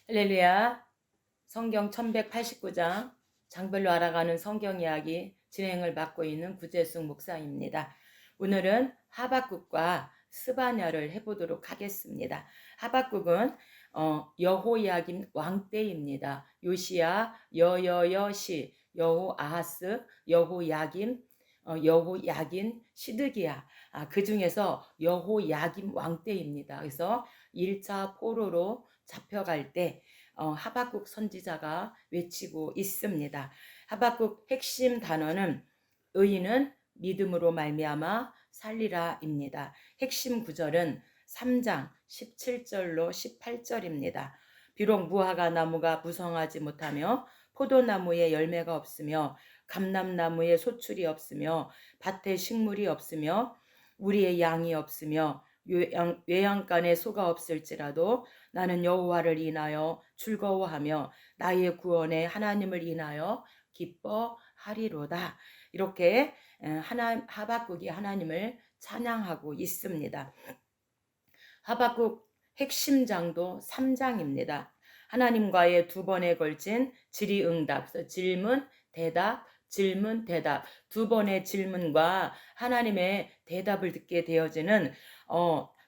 할렐루야. 성경 1189장 장별로 알아가는 성경 이야기 진행을 맡고 있는 구재숙 목사입니다. 오늘은 하박국과 스바냐를 해보도록 하겠습니다. 하박국은 여호야김 왕 때입니다. 요시야, 여여여시, 여호아하스, 여호야김, 여호야긴, 시드기야. 그 중에서 여호야김 왕 때입니다. 그래서 1차 포로로 잡혀갈 때 하박국 선지자가 외치고 있습니다. 하박국 핵심 단어는 의인은 믿음으로 말미암아 살리라입니다. 핵심 구절은 3장 17절로 18절입니다. 비록 무화과 나무가 무성하지 못하며 포도나무에 열매가 없으며 감람나무에 소출이 없으며 밭에 식물이 없으며 우리의 양이 없으며 외양간에 소가 없을지라도 나는 여호와를 인하여 즐거워하며 나의 구원의 하나님을 인하여 기뻐하리로다. 이렇게 하박국이 하나님을 찬양하고 있습니다. 하박국 핵심장도 3장입니다. 하나님과의 두 번에 걸친 질의응답, 질문, 대답, 질문, 대답, 두 번의 질문과 하나님의 대답을 듣게 되어지는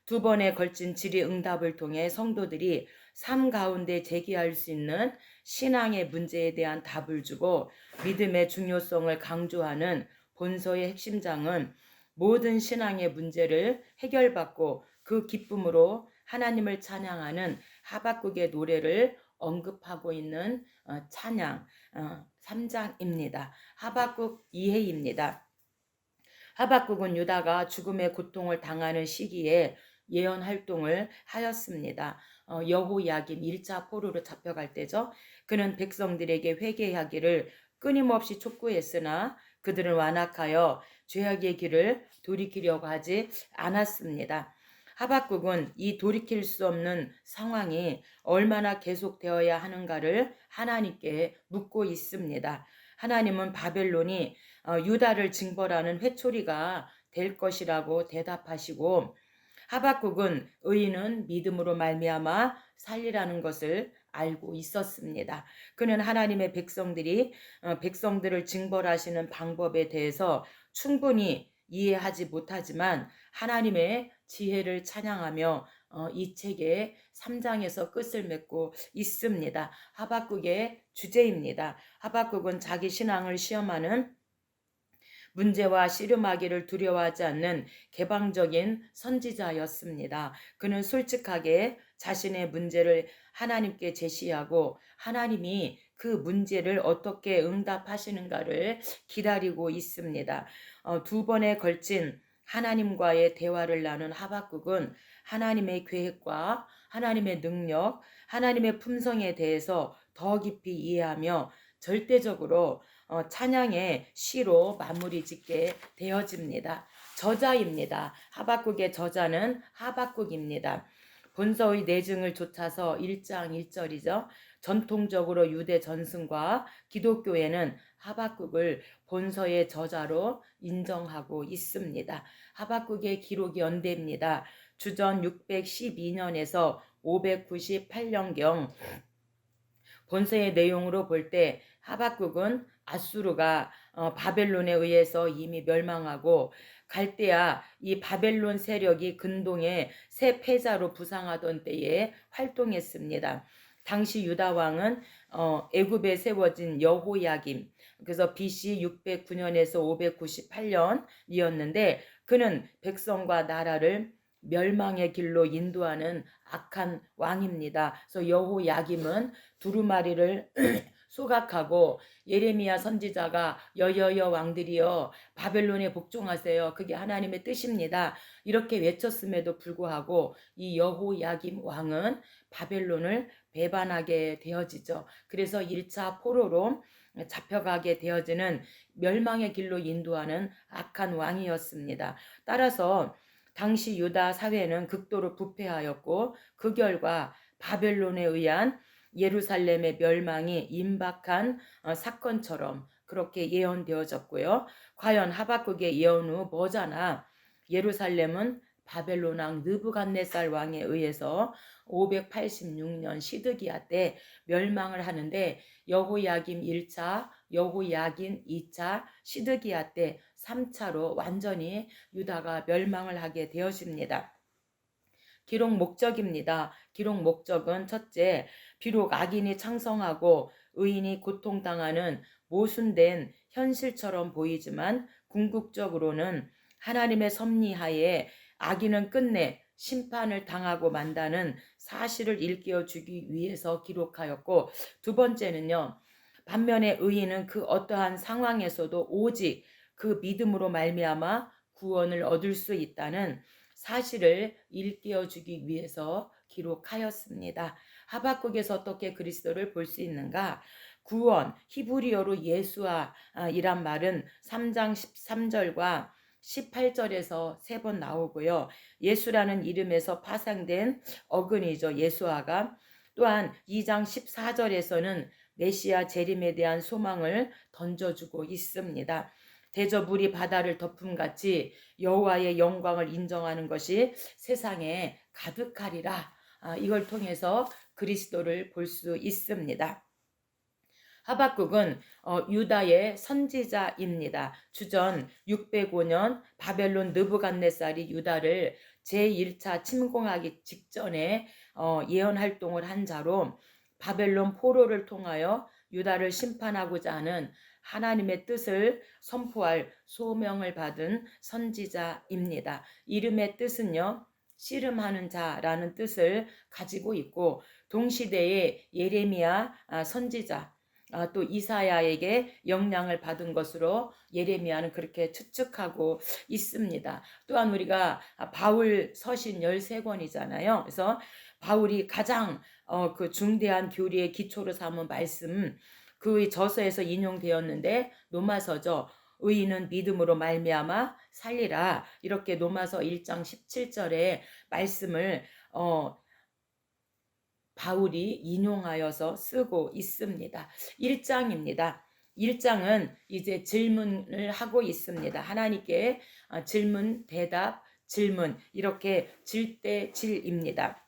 두 번에 걸친 질의응답을 통해 성도들이 삶 가운데 제기할 수 있는 신앙의 문제에 대한 답을 주고 믿음의 중요성을 강조하는 본서의 핵심장은 모든 신앙의 문제를 해결받고 그 기쁨으로 하나님을 찬양하는 하박국의 노래를 언급하고 있는 찬양 3장입니다. 하박국 2회입니다. 하박국은 유다가 죽음의 고통을 당하는 시기에 예언 활동을 하였습니다. 여호야김 1차 포로로 잡혀갈 때죠. 그는 백성들에게 회개하기를 끊임없이 촉구했으나 그들은 완악하여 죄악의 길을 돌이키려고 하지 않았습니다. 하박국은 이 돌이킬 수 없는 상황이 얼마나 계속되어야 하는가를 하나님께 묻고 있습니다. 하나님은 바벨론이 유다를 징벌하는 회초리가 될 것이라고 대답하시고 하박국은 의인은 믿음으로 말미암아 살리라는 것을 알고 있었습니다. 그는 하나님의 백성들을 징벌하시는 방법에 대해서 충분히 이해하지 못하지만 하나님의 지혜를 찬양하며 이 책의 3장에서 끝을 맺고 있습니다. 하박국의 주제입니다. 하박국은 자기 신앙을 시험하는 문제와 씨름하기를 두려워하지 않는 개방적인 선지자였습니다. 그는 솔직하게 자신의 문제를 하나님께 제시하고 하나님이 그 문제를 어떻게 응답하시는가를 기다리고 있습니다. 두 번에 걸친 하나님과의 대화를 나눈 하박국은 하나님의 계획과 하나님의 능력, 하나님의 품성에 대해서 더 깊이 이해하며 절대적으로 찬양의 시로 마무리 짓게 되어집니다. 저자입니다. 하박국의 저자는 하박국입니다. 본서의 내증을 좇아서 1장 1절이죠. 전통적으로 유대 전승과 기독교에는 하박국을 본서의 저자로 인정하고 있습니다. 하박국의 기록이 연대입니다. 주전 612년에서 598년경 본서의 내용으로 볼 때 하박국은 아수르가 바벨론에 의해서 이미 멸망하고 갈대아 이 바벨론 세력이 근동의 새 패자로 부상하던 때에 활동했습니다. 당시 유다 왕은 애굽에 세워진 여호야김, 그래서 BC 609년에서 598년이었는데 그는 백성과 나라를 멸망의 길로 인도하는 악한 왕입니다. 그래서 여호야김은 두루마리를 소각하고 예레미야 선지자가 여여여 왕들이여 바벨론에 복종하세요. 그게 하나님의 뜻입니다. 이렇게 외쳤음에도 불구하고 이 여호야김 왕은 바벨론을 배반하게 되어지죠. 그래서 1차 포로로 잡혀가게 되어지는 멸망의 길로 인도하는 악한 왕이었습니다. 따라서 당시 유다 사회는 극도로 부패하였고 그 결과 바벨론에 의한 예루살렘의 멸망이 임박한 사건처럼 그렇게 예언되어졌고요. 과연 하박국의 예언 후 뭐잖아. 예루살렘은 바벨론 왕 느부갓네살 왕에 의해서 586년 시드기야 때 멸망을 하는데 여호야김 1차, 여호야긴 2차, 시드기야 때 3차로 완전히 유다가 멸망을 하게 되었습니다. 기록 목적입니다. 기록 목적은 첫째, 비록 악인이 창성하고 의인이 고통당하는 모순된 현실처럼 보이지만 궁극적으로는 하나님의 섭리하에 악인은 끝내 심판을 당하고 만다는 사실을 일깨워 주기 위해서 기록하였고, 두 번째는요, 반면에 의인은 그 어떠한 상황에서도 오직 그 믿음으로 말미암아 구원을 얻을 수 있다는 사실을 일깨워 주기 위해서 기록하였습니다. 하박국에서 어떻게 그리스도를 볼 수 있는가? 구원, 히브리어로 예수아 이란 말은 3장 13절과 18절에서 3번 나오고요. 예수라는 이름에서 파생된 어근이죠. 예수아가. 또한 2장 14절에서는 메시아 재림에 대한 소망을 던져주고 있습니다. 대저 물이 바다를 덮음같이 여호와의 영광을 인정하는 것이 세상에 가득하리라. 이걸 통해서 그리스도를 볼 수 있습니다. 하박국은 유다의 선지자입니다. 주전 605년 바벨론 느부갓네살이 유다를 제1차 침공하기 직전에 예언 활동을 한 자로 바벨론 포로를 통하여 유다를 심판하고자 하는 하나님의 뜻을 선포할 소명을 받은 선지자입니다. 이름의 뜻은요, 씨름하는 자라는 뜻을 가지고 있고, 동시대의 예레미야 선지자, 또 이사야에게 영향을 받은 것으로 예레미야는 그렇게 추측하고 있습니다. 또한 우리가 바울 서신 13권이잖아요. 그래서 바울이 가장 그 중대한 교리의 기초로 삼은 말씀, 그 저서에서 인용되었는데 로마서죠. 의인은 믿음으로 말미암아 살리라. 이렇게 로마서 1장 17절의 말씀을 바울이 인용하여서 쓰고 있습니다. 1장입니다. 1장은 이제 질문을 하고 있습니다. 하나님께 질문, 대답, 질문 이렇게 질대질입니다.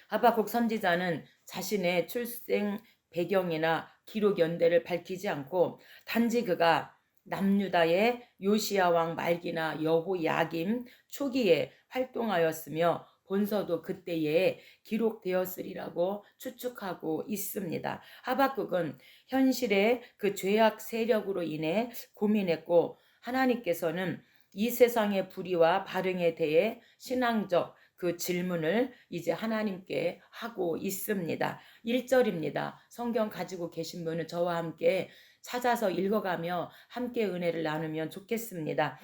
하박국 선지자는 자신의 출생 배경이나 기록 연대를 밝히지 않고 단지 그가 남유다의 요시야 왕 말기나 여호야김 초기에 활동하였으며 본서도 그때에 기록되었으리라고 추측하고 있습니다. 하박국은 현실의 그 죄악 세력으로 인해 고민했고, 하나님께서는 이 세상의 불의와 발응에 대해 신앙적 그 질문을 이제 하나님께 하고 있습니다. 1절입니다. 성경 가지고 계신 분은 저와 함께 찾아서 읽어가며 함께 은혜를 나누면 좋겠습니다.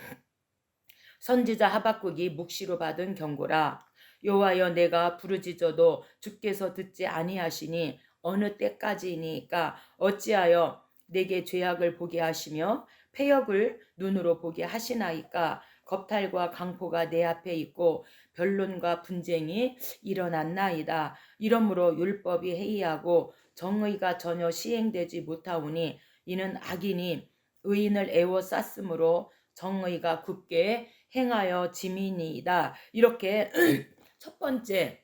선지자 하박국이 묵시로 받은 경고라. 여호와여, 내가 부르짖어도 주께서 듣지 아니하시니 어느 때까지이니까 어찌하여 내게 죄악을 보게 하시며 패역을 눈으로 보게 하시나이까. 겁탈과 강포가 내 앞에 있고 변론과 분쟁이 일어났나이다. 이러므로 율법이 해이하고 정의가 전혀 시행되지 못하오니 이는 악인이 의인을 애워쌌으므로 정의가 굳게 행하여 지민이다. 이렇게 첫 번째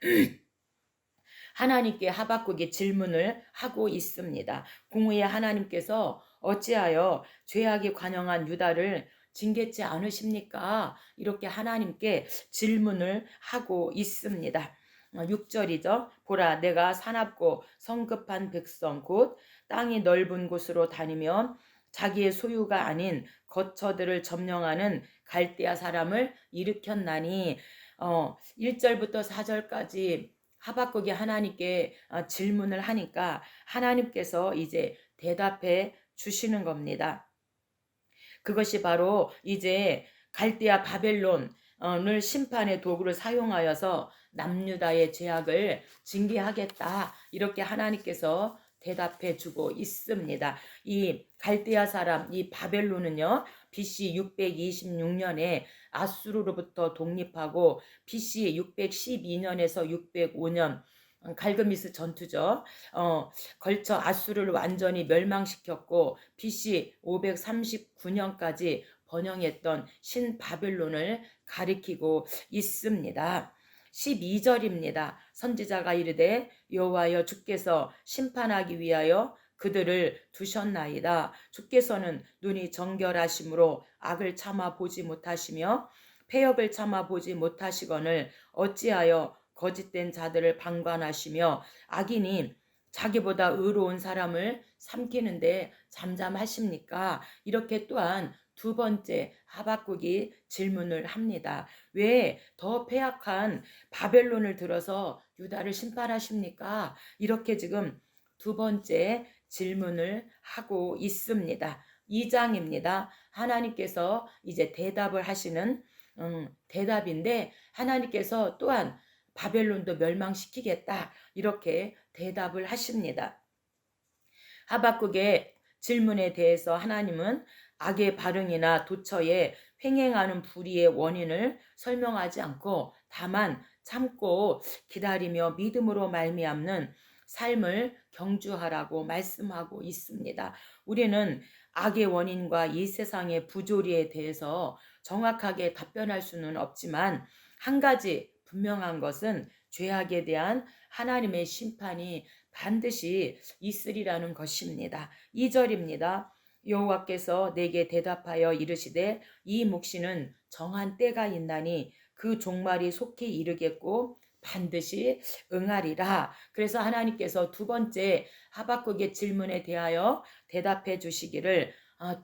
하나님께 하박국이 질문을 하고 있습니다. 공의의 하나님께서 어찌하여 죄악이 관영한 유다를 징계치 않으십니까? 이렇게 하나님께 질문을 하고 있습니다. 6절이죠. 보라, 내가 사납고 성급한 백성 곧 땅이 넓은 곳으로 다니며 자기의 소유가 아닌 거처들을 점령하는 갈대아 사람을 일으켰나니 1절부터 4절까지 하박국이 하나님께 질문을 하니까 하나님께서 이제 대답해 주시는 겁니다. 그것이 바로 이제 갈대아 바벨론을 심판의 도구를 사용하여서 남유다의 죄악을 징계하겠다. 이렇게 하나님께서 대답해 주고 있습니다. 이 갈대아 사람, 이 바벨론은요, BC 626년에 아수르로부터 독립하고 BC 612년에서 605년 갈그미스 전투죠. 걸쳐 아수르를 완전히 멸망시켰고 BC 539년까지 번영했던 신바벨론을 가리키고 있습니다. 12절입니다. 선지자가 이르되 여호와여 주께서 심판하기 위하여 그들을 두셨나이다. 주께서는 눈이 정결하심으로 악을 참아 보지 못하시며 패역을 참아 보지 못하시거늘 어찌하여 거짓된 자들을 방관하시며 악인이 자기보다 의로운 사람을 삼키는데 잠잠하십니까? 이렇게 또한 두 번째 하박국이 질문을 합니다. 왜 더 패악한 바벨론을 들어서 유다를 심판하십니까? 이렇게 지금 두 번째 질문을 하고 있습니다. 2장입니다. 하나님께서 이제 대답을 하시는 대답인데 하나님께서 또한 바벨론도 멸망시키겠다 이렇게 대답을 하십니다. 하박국의 질문에 대해서 하나님은 악의 발응이나 도처에 횡행하는 불의의 원인을 설명하지 않고 다만 참고 기다리며 믿음으로 말미암는 삶을 경주하라고 말씀하고 있습니다. 우리는 악의 원인과 이 세상의 부조리에 대해서 정확하게 답변할 수는 없지만 한 가지 분명한 것은 죄악에 대한 하나님의 심판이 반드시 있으리라는 것입니다. 2절입니다. 여호와께서 내게 대답하여 이르시되 이 묵시는 정한 때가 있나니 그 종말이 속히 이르겠고 반드시 응하리라. 그래서 하나님께서 두 번째 하박국의 질문에 대하여 대답해 주시기를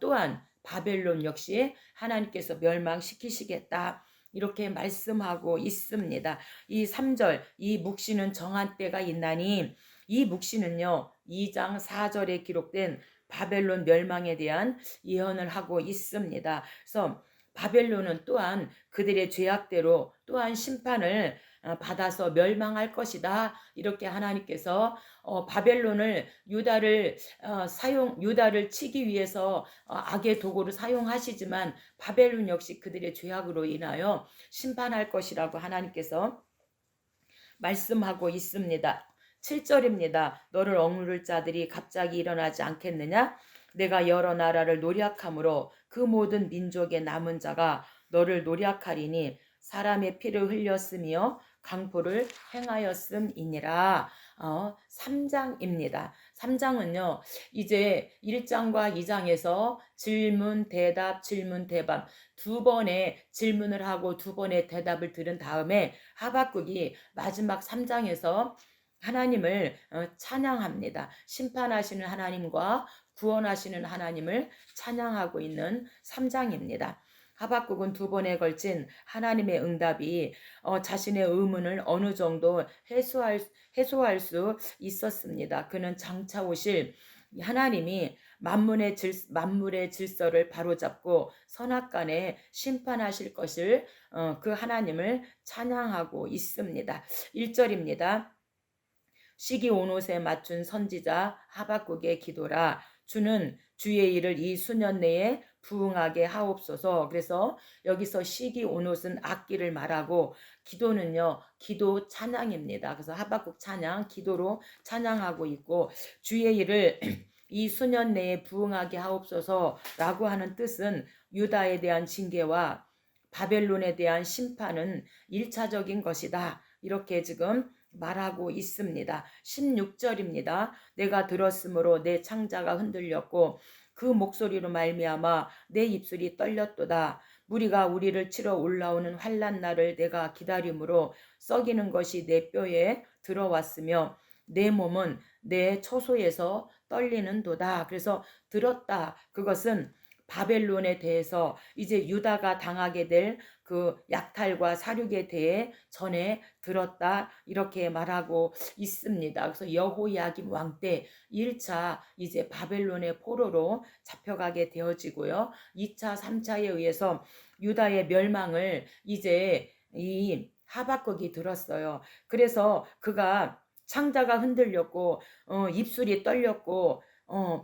또한 바벨론 역시 하나님께서 멸망시키시겠다. 이렇게 말씀하고 있습니다. 이 3절 이 묵시는 정한 때가 있나니 이 묵시는요 2장 4절에 기록된 바벨론 멸망에 대한 예언을 하고 있습니다. 그래서 바벨론은 또한 그들의 죄악대로 또한 심판을 받아서 멸망할 것이다. 이렇게 하나님께서 바벨론을 유다를 치기 위해서 악의 도구를 사용하시지만 바벨론 역시 그들의 죄악으로 인하여 심판할 것이라고 하나님께서 말씀하고 있습니다. 7절입니다. 너를 억누를 자들이 갑자기 일어나지 않겠느냐? 내가 여러 나라를 노략함으로 그 모든 민족의 남은 자가 너를 노략하리니 사람의 피를 흘렸으며 강포를 행하였음이니라. 3장입니다. 3장은요 이제 1장과 2장에서 질문 대답 두 번의 질문을 하고 두 번의 대답을 들은 다음에 하박국이 마지막 3장에서 하나님을 찬양합니다. 심판하시는 하나님과 구원하시는 하나님을 찬양하고 있는 3장입니다. 하박국은 두 번에 걸친 하나님의 응답이 자신의 의문을 어느 정도 해소할 수 있었습니다. 그는 장차 오실 하나님이 만물의 질서를 바로잡고 선악간에 심판하실 것을 그 하나님을 찬양하고 있습니다. 1절입니다. 시기 온옷에 맞춘 선지자 하박국의 기도라. 주는 주의 일을 이 수년 내에 부응하게 하옵소서. 그래서 여기서 시기 온옷은 악기를 말하고 기도는요 기도 찬양입니다. 그래서 하박국 찬양 기도로 찬양하고 있고 주의 일을 이 수년 내에 부응하게 하옵소서라고 하는 뜻은 유다에 대한 징계와 바벨론에 대한 심판은 1차적인 것이다. 이렇게 지금 말하고 있습니다. 16절입니다. 내가 들었으므로 내 창자가 흔들렸고 그 목소리로 말미암아 내 입술이 떨렸도다. 무리가 우리를 치러 올라오는 환난 날을 내가 기다림으로 썩이는 것이 내 뼈에 들어왔으며 내 몸은 내 처소에서 떨리는도다. 그래서 들었다. 그것은 바벨론에 대해서 이제 유다가 당하게 될 그 약탈과 사륙에 대해 전에 들었다 이렇게 말하고 있습니다. 그래서 여호야김 왕 때 1차 이제 바벨론의 포로로 잡혀가게 되어지고요. 2차 3차에 의해서 유다의 멸망을 이제 이 하박국이 들었어요. 그래서 그가 창자가 흔들렸고 입술이 떨렸고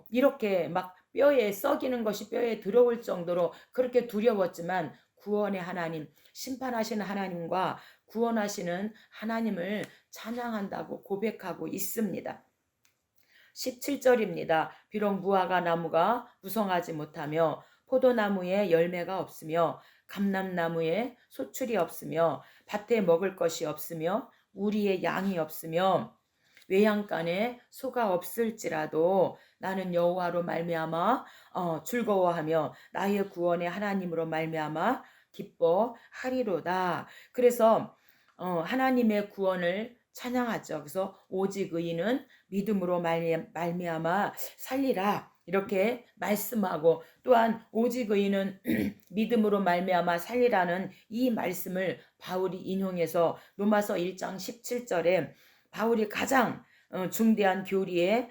이렇게 막 뼈에 썩이는 것이 뼈에 들어올 정도로 그렇게 두려웠지만 구원의 하나님, 심판하시는 하나님과 구원하시는 하나님을 찬양한다고 고백하고 있습니다. 17절입니다. 비록 무화과 나무가 무성하지 못하며 포도나무에 열매가 없으며 감람나무에 소출이 없으며 밭에 먹을 것이 없으며 우리의 양이 없으며 외양간에 소가 없을지라도 나는 여호와로 말미암아 즐거워하며 나의 구원의 하나님으로 말미암아 기뻐하리로다. 그래서 하나님의 구원을 찬양하죠. 그래서 오직 의인은 믿음으로 말미암아 살리라. 이렇게 말씀하고 또한 오직 의인은 믿음으로 말미암아 살리라는 이 말씀을 바울이 인용해서 로마서 1장 17절에 바울이 가장 중대한 교리의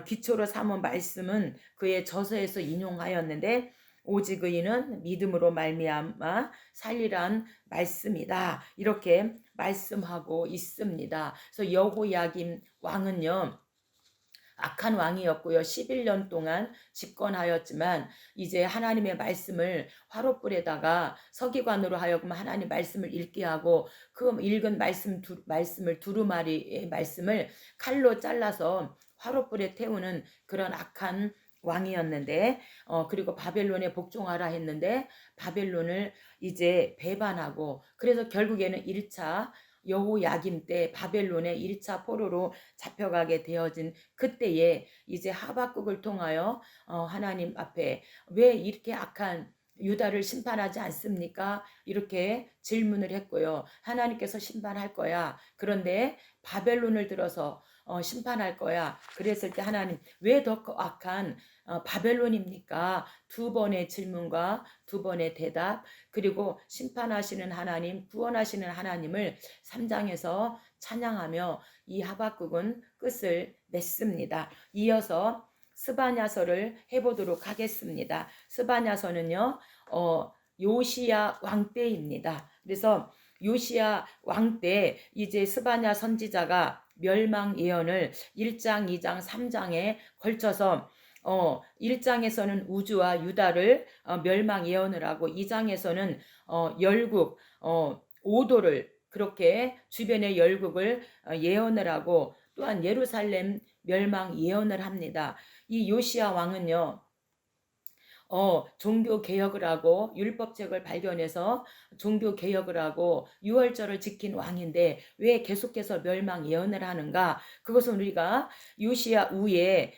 기초로 삼은 말씀은 그의 저서에서 인용하였는데 오직 의인은 믿음으로 말미암아 살리란 말씀이다. 이렇게 말씀하고 있습니다. 그래서 여호야김 왕은요. 악한 왕이었고요. 11년 동안 집권하였지만 이제 하나님의 말씀을 화롯불에다가 서기관으로 하여금 하나님 말씀을 읽게 하고 그 읽은 말씀을 두루마리의 말씀을 칼로 잘라서 화롯불에 태우는 그런 악한 왕이었는데 그리고 바벨론에 복종하라 했는데 바벨론을 이제 배반하고 그래서 결국에는 1차 여호야김 때 바벨론의 1차 포로로 잡혀가게 되어진 그때에 이제 하박국을 통하여 하나님 앞에 왜 이렇게 악한 유다를 심판하지 않습니까? 이렇게 질문을 했고요. 하나님께서 심판할 거야. 그런데 바벨론을 들어서 심판할 거야. 그랬을 때 하나님 왜 더 악한 바벨론입니까? 두 번의 질문과 두 번의 대답 그리고 심판하시는 하나님 구원하시는 하나님을 3장에서 찬양하며 이 하박국은 끝을 맺습니다. 이어서 스바냐서를 해보도록 하겠습니다. 스바냐서는요 요시야 왕 때입니다. 그래서 요시야 왕 때 이제 스바냐 선지자가 멸망 예언을 1장, 2장, 3장에 걸쳐서 1장에서는 우주와 유다를 멸망 예언을 하고 2장에서는 열국 오도를 그렇게 주변의 열국을 예언을 하고 또한 예루살렘 멸망 예언을 합니다. 이 요시야 왕은요. 종교 개혁을 하고 율법책을 발견해서 종교 개혁을 하고 유월절을 지킨 왕인데 왜 계속해서 멸망 예언을 하는가? 그것은 우리가 요시야 후에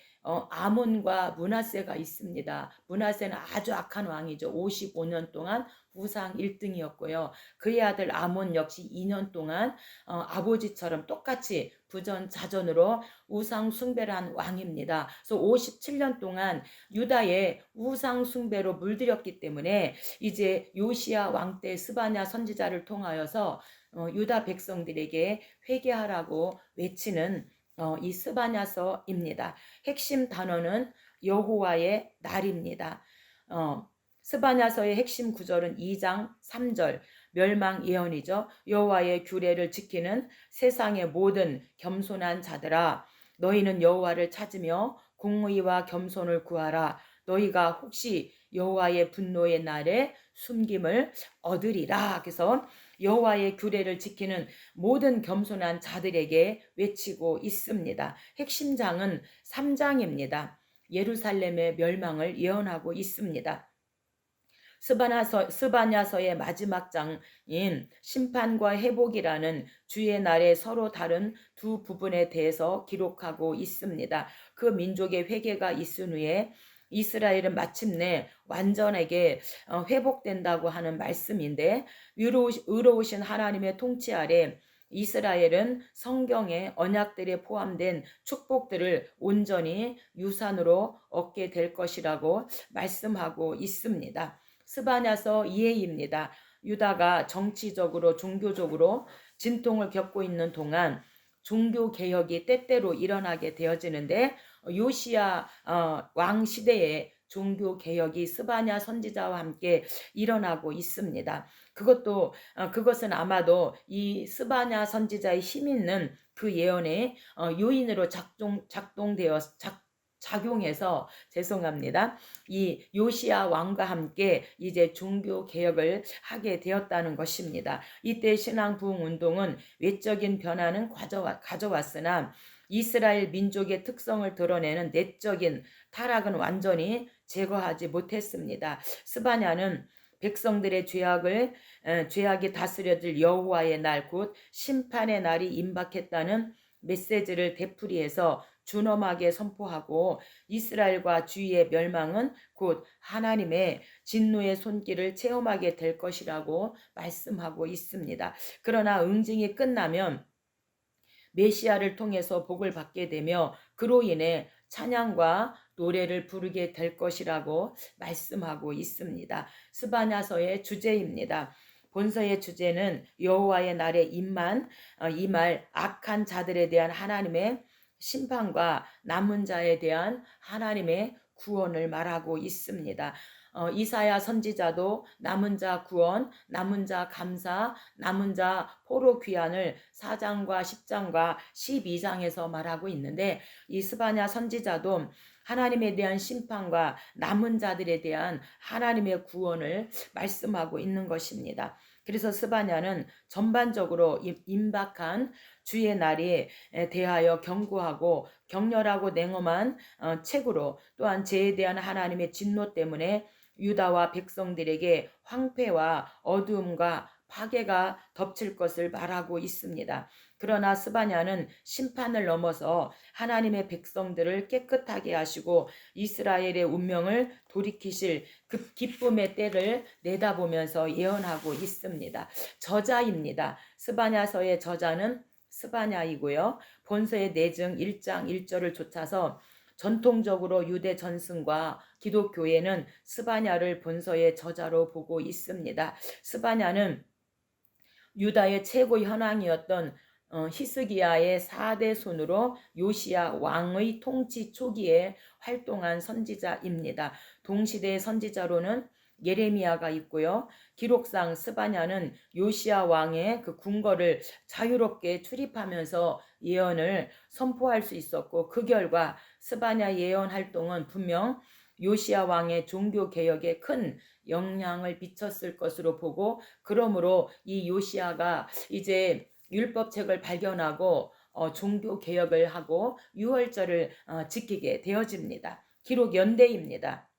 아몬과 므낫세가 있습니다. 므낫세는 아주 악한 왕이죠. 55년 동안 우상 1등이었고요. 그의 아들 아몬 역시 2년 동안 아버지처럼 똑같이 부전자전으로 우상 숭배를 한 왕입니다. 그래서 57년 동안 유다의 우상 숭배로 물들였기 때문에 이제 요시야 왕 때 스바냐 선지자를 통하여서 유다 백성들에게 회개하라고 외치는 이 스바냐서입니다. 핵심 단어는 여호와의 날입니다. 스바냐서의 핵심 구절은 2장 3절 멸망 예언이죠. 여호와의 규례를 지키는 세상의 모든 겸손한 자들아 너희는 여호와를 찾으며 공의와 겸손을 구하라. 너희가 혹시 여호와의 분노의 날에 숨김을 얻으리라. 그래서 여호와의 규례를 지키는 모든 겸손한 자들에게 외치고 있습니다. 핵심장은 3장입니다. 예루살렘의 멸망을 예언하고 있습니다. 스바냐서의 마지막 장인 심판과 회복이라는 주의 날에 서로 다른 두 부분에 대해서 기록하고 있습니다. 그 민족의 회개가 있은 후에 이스라엘은 마침내 완전하게 회복된다고 하는 말씀인데 의로우신 하나님의 통치 아래 이스라엘은 성경의 언약들에 포함된 축복들을 온전히 유산으로 얻게 될 것이라고 말씀하고 있습니다. 스바냐서 2회입니다. 유다가 정치적으로 종교적으로 진통을 겪고 있는 동안 종교개혁이 때때로 일어나게 되어지는데 요시야 왕 시대에 종교개혁이 스바냐 선지자와 함께 일어나고 있습니다. 그것은 아마도 이 스바냐 선지자의 힘 있는 그 예언의 요인으로 작용해서 죄송합니다. 이 요시야 왕과 함께 이제 종교 개혁을 하게 되었다는 것입니다. 이때 신앙 부흥 운동은 외적인 변화는 가져왔으나 이스라엘 민족의 특성을 드러내는 내적인 타락은 완전히 제거하지 못했습니다. 스바냐는 백성들의 죄악이 다스려질 여호와의 날 곧 심판의 날이 임박했다는 메시지를 되풀이해서 준엄하게 선포하고 이스라엘과 주위의 멸망은 곧 하나님의 진노의 손길을 체험하게 될 것이라고 말씀하고 있습니다. 그러나 응징이 끝나면 메시아를 통해서 복을 받게 되며 그로 인해 찬양과 노래를 부르게 될 것이라고 말씀하고 있습니다. 스바냐서의 주제입니다. 본서의 주제는 여호와의 날에 임할 악한 자들에 대한 하나님의 심판과 남은 자에 대한 하나님의 구원을 말하고 있습니다. 이사야 선지자도 남은 자 구원, 남은 자 감사, 남은 자 포로 귀환을 4장과 10장과 12장에서 말하고 있는데 이 스바냐 선지자도 하나님에 대한 심판과 남은 자들에 대한 하나님의 구원을 말씀하고 있는 것입니다. 그래서 스바냐는 전반적으로 임박한 주의 날에 대하여 경고하고 격렬하고 냉엄한 책으로 또한 죄에 대한 하나님의 진노 때문에 유다와 백성들에게 황폐와 어두움과 파괴가 덮칠 것을 말하고 있습니다. 그러나 스바냐는 심판을 넘어서 하나님의 백성들을 깨끗하게 하시고 이스라엘의 운명을 돌이키실 그 기쁨의 때를 내다보면서 예언하고 있습니다. 저자입니다. 스바냐서의 저자는 스바냐이고요. 본서의 내증 1장 1절을 좇아서 전통적으로 유대 전승과 기독교회는 스바냐를 본서의 저자로 보고 있습니다. 스바냐는 유다의 최고 현황이었던 히스기야의 4대 손으로 요시야 왕의 통치 초기에 활동한 선지자입니다. 동시대 선지자로는 예레미야가 있고요. 기록상 스바냐는 요시야 왕의 그 궁궐을 자유롭게 출입하면서 예언을 선포할 수 있었고 그 결과 스바냐 예언 활동은 분명 요시야 왕의 종교 개혁에 큰 영향을 미쳤을 것으로 보고 그러므로 이 요시야가 이제 율법책을 발견하고 종교 개혁을 하고 유월절을 지키게 되어집니다. 기록 연대입니다.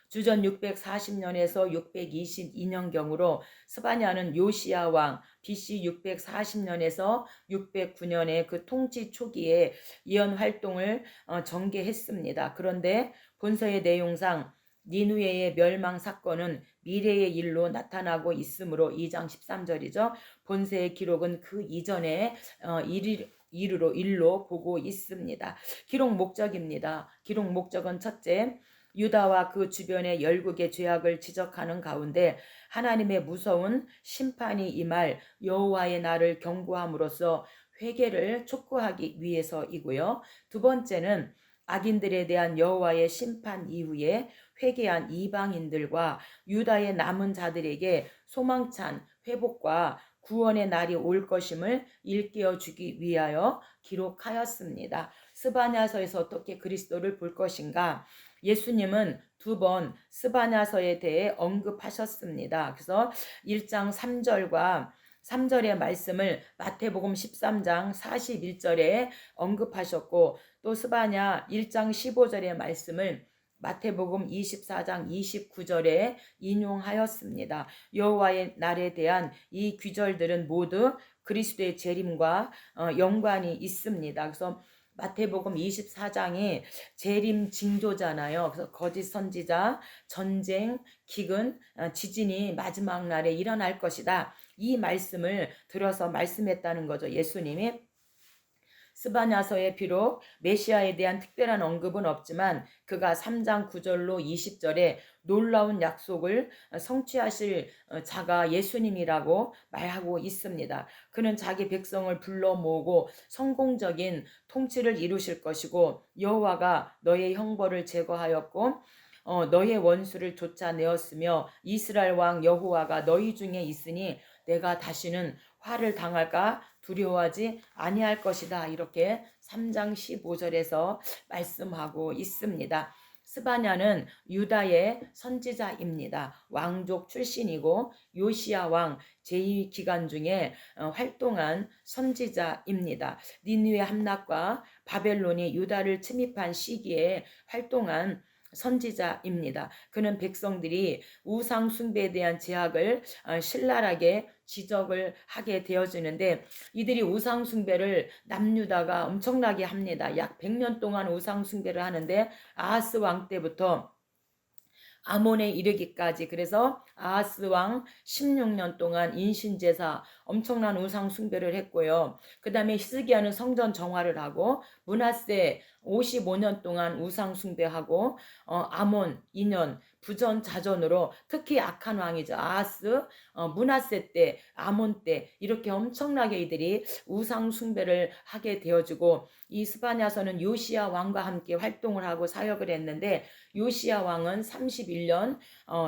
주전 640년에서 622년경으로 스바냐는 요시야 왕 BC 640년에서 609년의 그 통치 초기에 예언 활동을 전개했습니다. 그런데 본서의 내용상 니누에의 멸망 사건은 미래의 일로 나타나고 있으므로 2장 13절이죠. 본서의 기록은 그 이전에 일로 보고 있습니다. 기록 목적입니다. 기록 목적은 첫째, 유다와 그 주변의 열국의 죄악을 지적하는 가운데 하나님의 무서운 심판이 임할 여호와의 날을 경고함으로써 회개를 촉구하기 위해서이고요. 두 번째는 악인들에 대한 여호와의 심판 이후에 회개한 이방인들과 유다의 남은 자들에게 소망찬 회복과 구원의 날이 올 것임을 일깨워 주기 위하여 기록하였습니다. 스바냐서에서 어떻게 그리스도를 볼 것인가? 예수님은 두 번 스바냐서에 대해 언급하셨습니다. 그래서 1장 3절과 3절의 말씀을 마태복음 13장 41절에 언급하셨고 또 스바냐 1장 15절의 말씀을 마태복음 24장 29절에 인용하였습니다. 여호와의 날에 대한 이 귀절들은 모두 그리스도의 재림과 연관이 있습니다. 그래서 마태복음 24장이 재림 징조잖아요. 그래서 거짓 선지자, 전쟁, 기근, 지진이 마지막 날에 일어날 것이다. 이 말씀을 들어서 말씀했다는 거죠. 예수님이. 스바냐서에 비록 메시아에 대한 특별한 언급은 없지만 그가 3장 9절로 20절에 놀라운 약속을 성취하실 자가 예수님이라고 말하고 있습니다. 그는 자기 백성을 불러 모으고 성공적인 통치를 이루실 것이고 여호와가 너의 형벌을 제거하였고 너의 원수를 쫓아내었으며 이스라엘 왕 여호와가 너희 중에 있으니 내가 다시는 화를 당할까 두려워하지 아니할 것이다. 이렇게 3장 15절에서 말씀하고 있습니다. 스바냐는 유다의 선지자입니다. 왕족 출신이고 요시야 왕 제2기간 중에 활동한 선지자입니다. 니느웨 함락과 바벨론이 유다를 침입한 시기에 활동한 선지자입니다. 그는 백성들이 우상 숭배에 대한 제약을 신랄하게 지적을 하게 되어지는데, 이들이 우상 숭배를 남유다가 엄청나게 합니다. 약 100년 동안 우상 숭배를 하는데, 아하스 왕 때부터 아몬에 이르기까지, 그래서 아하스 왕 16년 동안 인신제사 엄청난 우상 숭배를 했고요. 그 다음에 히스기야는 성전 정화를 하고, 므낫세 55년 동안 우상 숭배하고, 아몬 2년 부전자전으로, 특히 악한 왕이죠. 아하스, 므낫세 때, 아몬 때 이렇게 엄청나게 이들이 우상 숭배를 하게 되어지고, 이 스바냐서는 요시야 왕과 함께 활동을 하고 사역을 했는데, 요시야 왕은 31년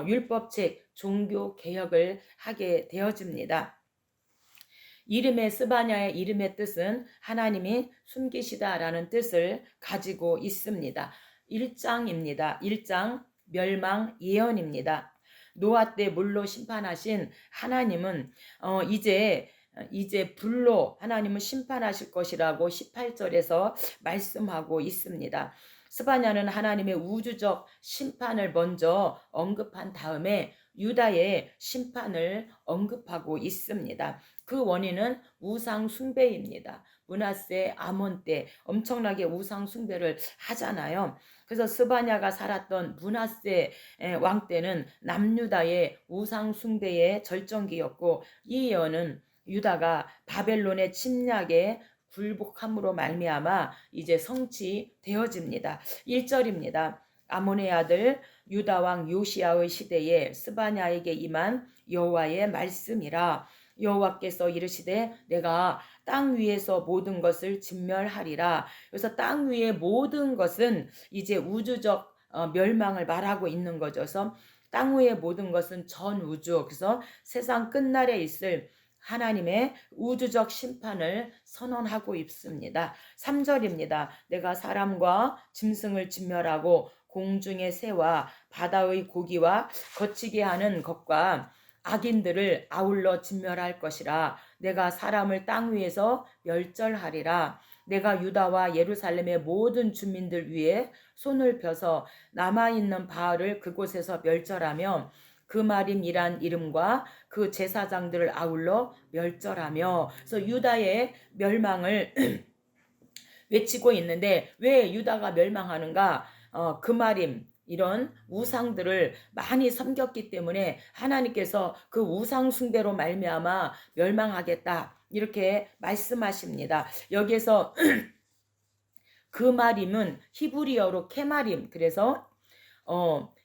율법책 종교 개혁을 하게 되어집니다. 이름의 스바냐의 이름의 뜻은 하나님이 숨기시다라는 뜻을 가지고 있습니다. 1장입니다. 1장 멸망 예언입니다. 노아 때 물로 심판하신 하나님은 이제 불로 하나님은 심판하실 것이라고 18절에서 말씀하고 있습니다. 스바냐는 하나님의 우주적 심판을 먼저 언급한 다음에 유다의 심판을 언급하고 있습니다. 그 원인은 우상 숭배입니다. 므낫세 아몬 때 엄청나게 우상 숭배를 하잖아요. 그래서 스바냐가 살았던 므낫세 왕 때는 남유다의 우상 숭배의 절정기였고, 이 예언은 유다가 바벨론의 침략에 굴복함으로 말미암아 이제 성취되어집니다. 1절입니다. 아몬의 아들 유다 왕 요시야의 시대에 스바냐에게 임한 여호와의 말씀이라. 여호와께서 이르시되 내가 땅 위에서 모든 것을 진멸하리라. 그래서 땅 위의 모든 것은 이제 우주적 멸망을 말하고 있는 거죠. 그래서 땅 위의 모든 것은 전 우주, 그래서 세상 끝날에 있을 하나님의 우주적 심판을 선언하고 있습니다. 3절입니다. 내가 사람과 짐승을 진멸하고 공중의 새와 바다의 고기와 거치게 하는 것과 악인들을 아울러 진멸할 것이라. 내가 사람을 땅 위에서 멸절하리라. 내가 유다와 예루살렘의 모든 주민들 위에 손을 펴서 남아있는 바알을 그곳에서 멸절하며 그마림이란 이름과 그 제사장들을 아울러 멸절하며. 그래서 유다의 멸망을 외치고 있는데, 왜 유다가 멸망하는가? 그마림 이런 우상들을 많이 섬겼기 때문에 하나님께서 그 우상 숭배로 말미암아 멸망하겠다 이렇게 말씀하십니다. 여기에서 그마림은 히브리어로 케마림, 그래서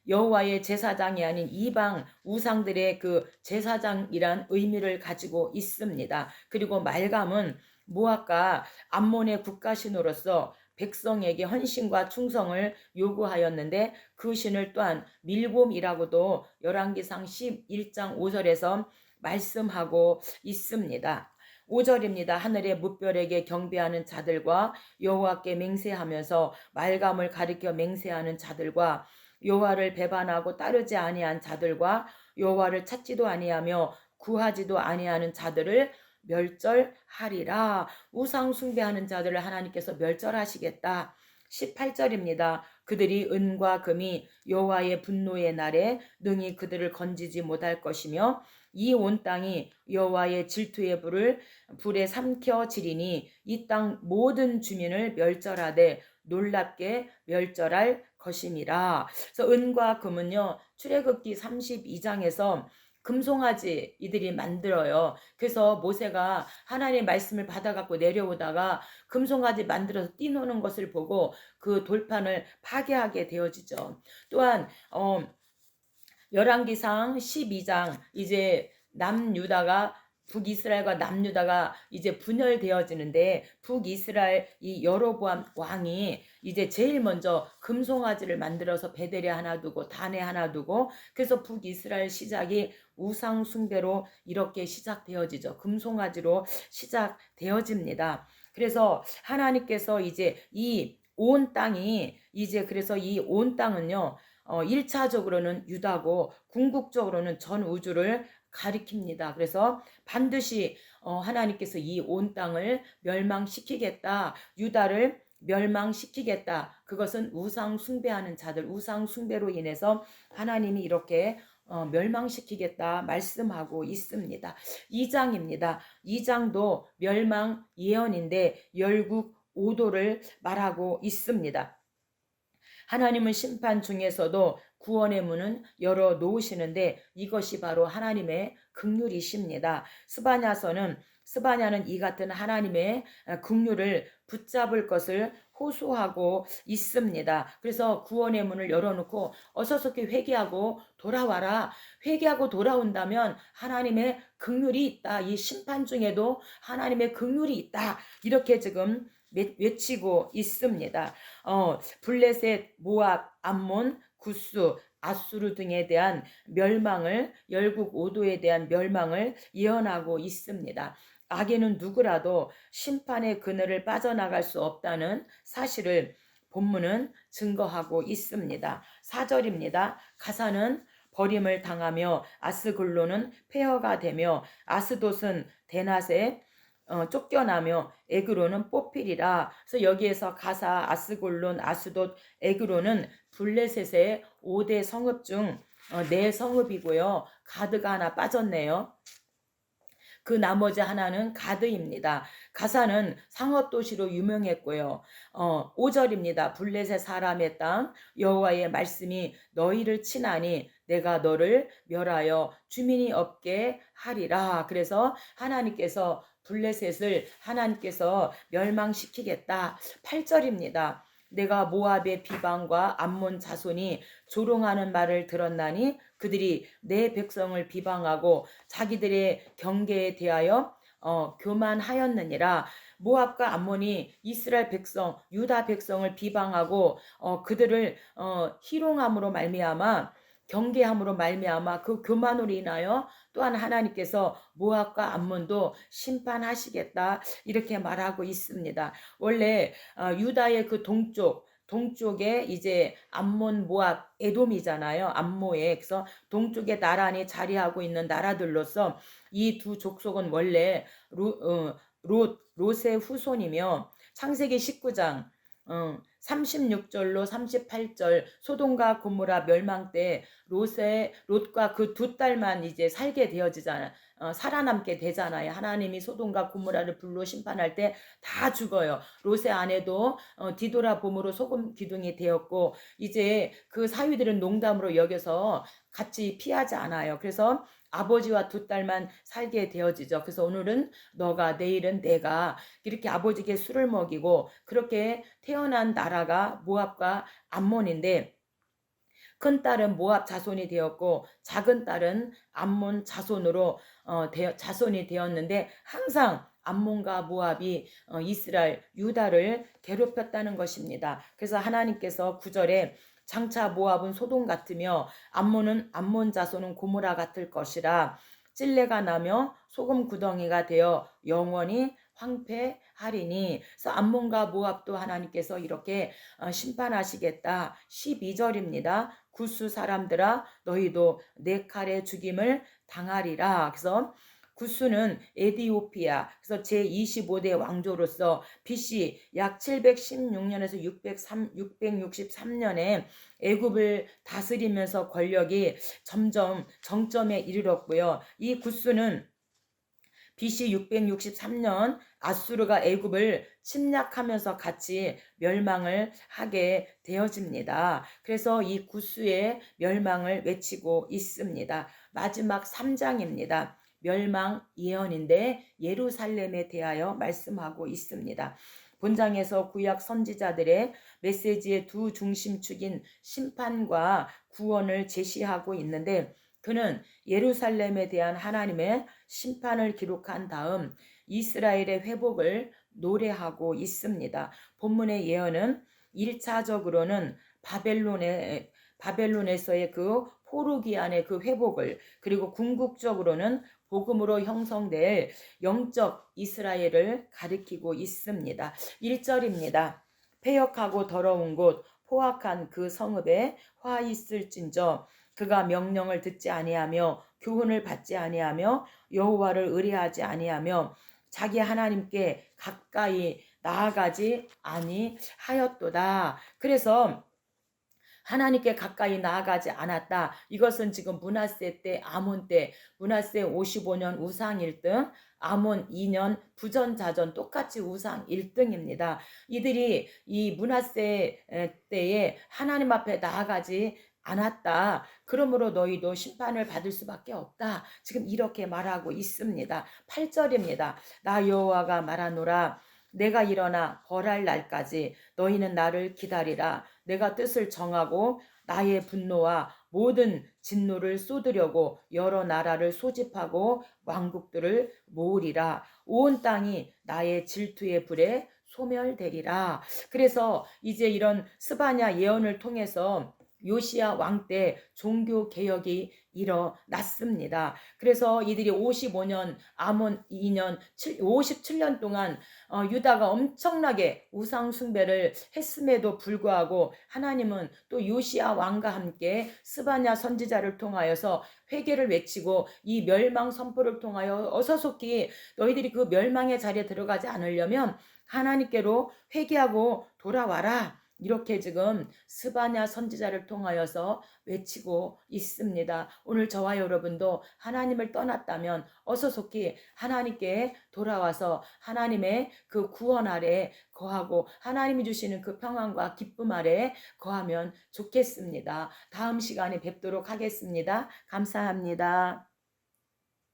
여호와의 제사장이 아닌 이방 우상들의 그 제사장이란 의미를 가지고 있습니다. 그리고 말감은 모압과 암몬의 국가신으로서 백성에게 헌신과 충성을 요구하였는데, 그 신을 또한 밀곰이라고도 열왕기상 11장 5절에서 말씀하고 있습니다. 5절입니다. 하늘의 무별에게 경배하는 자들과 여호와께 맹세하면서 말감을 가리켜 맹세하는 자들과 여호와를 배반하고 따르지 아니한 자들과 여호와를 찾지도 아니하며 구하지도 아니하는 자들을 멸절하리라. 우상 숭배하는 자들을 하나님께서 멸절하시겠다. 18절입니다. 그들이 은과 금이 여호와의 분노의 날에 능히 그들을 건지지 못할 것이며 이 온 땅이 여호와의 질투의 불에 삼켜지리니 이 땅 모든 주민을 멸절하되 놀랍게 멸절할 것임이라. 그래서 은과 금은요, 출애굽기 32장에서 금송아지 이들이 만들어요. 그래서 모세가 하나님의 말씀을 받아갖고 내려오다가 금송아지 만들어서 뛰노는 것을 보고 그 돌판을 파괴하게 되어지죠. 또한 열왕기상 12장, 이제 남유다가 북이스라엘과 남유다가 이제 분열되어지는데, 북이스라엘 이 여로보암 왕이 이제 제일 먼저 금송아지를 만들어서 베델에 하나 두고 단에 하나 두고, 그래서 북이스라엘 시작이 우상 숭배로 이렇게 시작되어지죠. 금송아지로 시작되어집니다. 그래서 하나님께서 이제 이 온 땅이 그래서 이 온 땅은요, 1차적으로는 유다고 궁극적으로는 전 우주를 가리킵니다. 그래서 반드시 하나님께서 이 온 땅을 멸망시키겠다, 유다를 멸망시키겠다. 그것은 우상 숭배하는 자들, 우상 숭배로 인해서 하나님이 이렇게 멸망시키겠다 말씀하고 있습니다. 2장입니다. 2장도 멸망 예언인데 열국 오도를 말하고 있습니다. 하나님은 심판 중에서도 구원의 문은 열어 놓으시는데 이것이 바로 하나님의 긍휼이십니다. 스바냐는 이 같은 하나님의 긍휼을 붙잡을 것을 호소하고 있습니다. 그래서 구원의 문을 열어놓고 어서서 회개하고 돌아와라. 회개하고 돌아온다면 하나님의 긍휼이 있다. 이 심판 중에도 하나님의 긍휼이 있다. 이렇게 지금 외치고 있습니다. 블레셋, 모압, 암몬, 구스, 아수르 등에 대한 멸망을, 열국 오도에 대한 멸망을 예언하고 있습니다. 악인은 누구라도 심판의 그늘을 빠져나갈 수 없다는 사실을 본문은 증거하고 있습니다. 4절입니다. 가사는 버림을 당하며 아스글론은 폐허가 되며 아스돗은 대낮에 쫓겨나며 에그로는 뽑히리라. 그래서 여기에서 가사, 아스골론, 아스돗, 에그로는 블레셋의 5대 성읍 중 4성읍이고요. 가드가 하나 빠졌네요. 그 나머지 하나는 가드입니다. 가사는 상업도시로 유명했고요. 5절입니다. 블레셋 사람의 땅 여호와의 말씀이 너희를 치나니 내가 너를 멸하여 주민이 없게 하리라. 그래서 하나님께서 블레셋을 하나님께서 멸망시키겠다. 8절입니다. 내가 모압의 비방과 암몬 자손이 조롱하는 말을 들었나니 그들이 내 백성을 비방하고 자기들의 경계에 대하여 교만하였느니라. 모압과 암몬이 이스라엘 백성, 유다 백성을 비방하고 그들을 희롱함으로 말미암아 경계함으로 말미암아 그 교만으로 인하여 또한 하나님께서 모압과 암몬도 심판하시겠다 이렇게 말하고 있습니다. 원래 유다의 그 동쪽에 이제 암몬, 모압, 에돔이잖아요. 암모에. 그래서 동쪽에 나란히 자리하고 있는 나라들로서 이 두 족속은 원래 롯의 후손이며 창세기 19장 36절로 38절 소돔과 고모라 멸망 때 롯과 그 두 딸만 이제 살게 되어지잖아요. 살아남게 되잖아요. 하나님이 소돔과 고모라를 불로 심판할 때 다 죽어요. 롯의 아내도 뒤돌아봄으로 소금 기둥이 되었고 이제 그 사위들은 농담으로 여겨서 같이 피하지 않아요. 그래서 아버지와 두 딸만 살게 되어지죠. 그래서 오늘은 너가 내일은 내가 이렇게 아버지께 술을 먹이고 그렇게 태어난 나라가 모압과 암몬인데 큰 딸은 모압 자손이 되었고 작은 딸은 암몬 자손으로 자손이 되었는데 항상 암몬과 모압이 이스라엘 유다를 괴롭혔다는 것입니다. 그래서 하나님께서 9절에 장차 모압은 소돔 같으며 암몬은 암몬 자손은 고모라 같을 것이라. 찔레가 나며 소금 구덩이가 되어 영원히 황폐하리니. 그래서 암몬과 모압도 하나님께서 이렇게 심판하시겠다. 12절입니다. 구스 사람들아 너희도 내 칼에 죽임을 당하리라. 그래서 구스는 에디오피아, 그래서 제25대 왕조로서 BC 약 716년에서 663년에 애굽을 다스리면서 권력이 점점 정점에 이르렀고요. 이 구스는 BC 663년 아수르가 애굽을 침략하면서 같이 멸망을 하게 되어집니다. 그래서 이 구스의 멸망을 외치고 있습니다. 마지막 3장입니다. 멸망 예언인데 예루살렘에 대하여 말씀하고 있습니다. 본장에서 구약 선지자들의 메시지의 두 중심축인 심판과 구원을 제시하고 있는데 그는 예루살렘에 대한 하나님의 심판을 기록한 다음 이스라엘의 회복을 노래하고 있습니다. 본문의 예언은 1차적으로는 바벨론에서의 그 포르기안의 그 회복을, 그리고 궁극적으로는 복음으로 형성될 영적 이스라엘을 가리키고 있습니다. 1절입니다. 패역하고 더러운 곳 포악한 그 성읍에 화 있을진저 그가 명령을 듣지 아니하며 교훈을 받지 아니하며 여호와를 의뢰하지 아니하며 자기 하나님께 가까이 나아가지 아니하였도다. 그래서 하나님께 가까이 나아가지 않았다. 이것은 지금 므낫세 때, 아몬 때, 므낫세 55년 우상 1등, 아몬 2년 부전자전 똑같이 우상 1등입니다. 이들이 이 므낫세 때에 하나님 앞에 나아가지 않았다. 그러므로 너희도 심판을 받을 수밖에 없다. 지금 이렇게 말하고 있습니다. 8절입니다. 나 여호와가 말하노라. 내가 일어나 벌할 날까지 너희는 나를 기다리라. 내가 뜻을 정하고 나의 분노와 모든 진노를 쏟으려고 여러 나라를 소집하고 왕국들을 모으리라. 온 땅이 나의 질투의 불에 소멸되리라. 그래서 이제 이런 스바냐 예언을 통해서 요시야 왕 때 종교 개혁이 일어났습니다. 그래서 이들이 55년, 아몬 2년, 57년 동안 유다가 엄청나게 우상 숭배를 했음에도 불구하고 하나님은 또 요시야 왕과 함께 스바냐 선지자를 통하여서 회개를 외치고 이 멸망 선포를 통하여 어서속히 너희들이 그 멸망의 자리에 들어가지 않으려면 하나님께로 회개하고 돌아와라. 이렇게 지금 스바냐 선지자를 통하여서 외치고 있습니다. 오늘 저와 여러분도 하나님을 떠났다면 어서속히 하나님께 돌아와서 하나님의 그 구원 아래 거하고 하나님이 주시는 그 평안과 기쁨 아래 거하면 좋겠습니다. 다음 시간에 뵙도록 하겠습니다. 감사합니다.